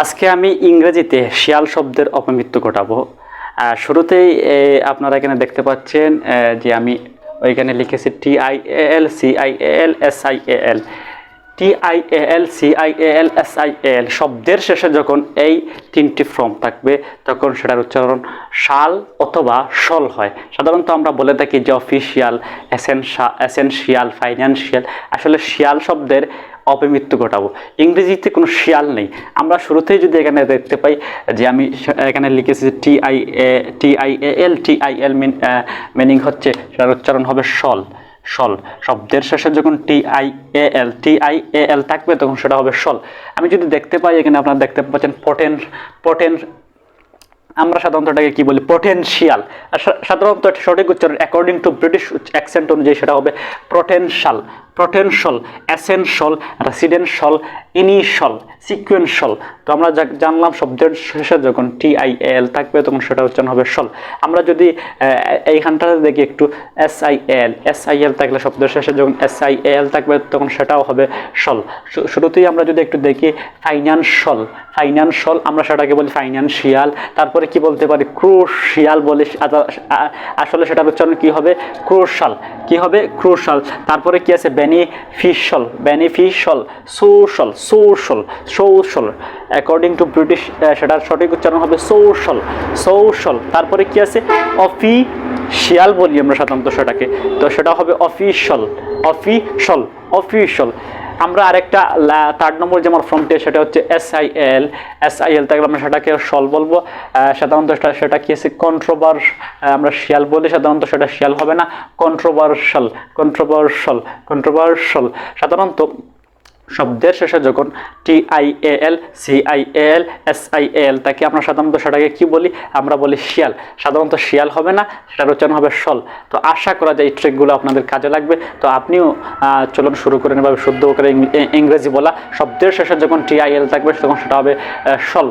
আজকে আমি ইংরেজিতে শিয়াল শব্দের অপমৃত্যু ঘটাবো। শুরুতেই আপনারা এখানে দেখতে পাচ্ছেন যে আমি ওইখানে লিখেছি TIAL TIAL শব্দের শেষে যখন এই তিনটি ফর্ম থাকবে তখন সেটার উচ্চারণ শাল অথবা শল হয়। সাধারণত আমরা বলে থাকি যে অফিসিয়াল, এসেনশিয়াল, ফাইন্যান্সিয়াল। আসলে শিয়াল শব্দের অপমৃত্যু ঘটাবো। ইংরেজিতে কোনো শিয়াল নেই। আমরা শুরুতেই যদি এখানে দেখতে পাই যে আমি এখানে লিখেছি TIAL মিনিং হচ্ছে সেটার উচ্চারণ হবে শল। শল শব্দের শেষে যখন TIAL থাকবে তখন সেটা হবে শল। আমি যদি দেখতে পাই এখানে আপনারা দেখতে পাচ্ছেন পটেন, আমরা সাধারণত এটাকে কি বলি পটেনশিয়াল। সাধারণত সঠিক উচ্চারণ অ্যাকর্ডিং টু ব্রিটিশ অ্যাকসেন্ট অনুযায়ী সেটা হবে প্রটেনশাল, অ্যাসেনশাল, রেসিডেন্সিয়াল, ইনিশিয়াল, সিকুয়েন্সিয়াল। তো আমরা জানলাম শব্দের শেষে যখন TIAL থাকবে তখন সেটা উচ্চারণ হবে শল। আমরা যদি এইখানটাতে দেখি একটু SIL থাকলে শব্দের শেষে যখন SIAL থাকবে তখন সেটাও হবে শল। শুরুতেই আমরা যদি একটু দেখি ফাইন্যান্সিয়াল, আমরা সেটাকে বলি ফাইন্যান্সিয়াল। তারপরে কি বলতে পারি ক্রুশিয়াল বলি, আসলে সেটার উচ্চারণ কি হবে ক্রুশাল, তারপরে কি আছে beneficial, social, according to British সেটার সঠিক উচ্চারণ হবে সোশ্যাল। তারপরে কি আছে অফিশিয়াল বলি আমরা সাধারণত সেটাকে, তো সেটা হবে অফিশিয়াল। আমরা আরেকটা 3 নম্বর যে আমার ফর্মটি সেটা হচ্ছে SIL থাকলে আমরা সেটাকে শল বলবো। সাধারণত সেটা কি আছে আমরা শিয়াল বলি, সাধারণত সেটা শিয়াল হবে না, কন্ট্রোভার্সাল। সাধারণত শব্দের শেষে যখন TIAL SIL তাকে আমরা সাধারণত সেটাকে কি বলি, আমরা বলি শিয়াল। সাধারণত শিয়াল হবে না, সেটার উচ্চারণ হবে শল। তো আশা করা যায় এই ট্রিকগুলো আপনাদের কাজে লাগবে। তো আপনিও চলুন শুরু করেন এভাবে শুদ্ধ করে ইংরেজি বলা। শব্দের শেষে যখন TIL থাকবে তখন সেটা হবে শল।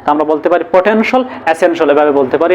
তো আমরা বলতে পারি পটেনশাল, এসেনশিয়াল এভাবে বলতে পারি।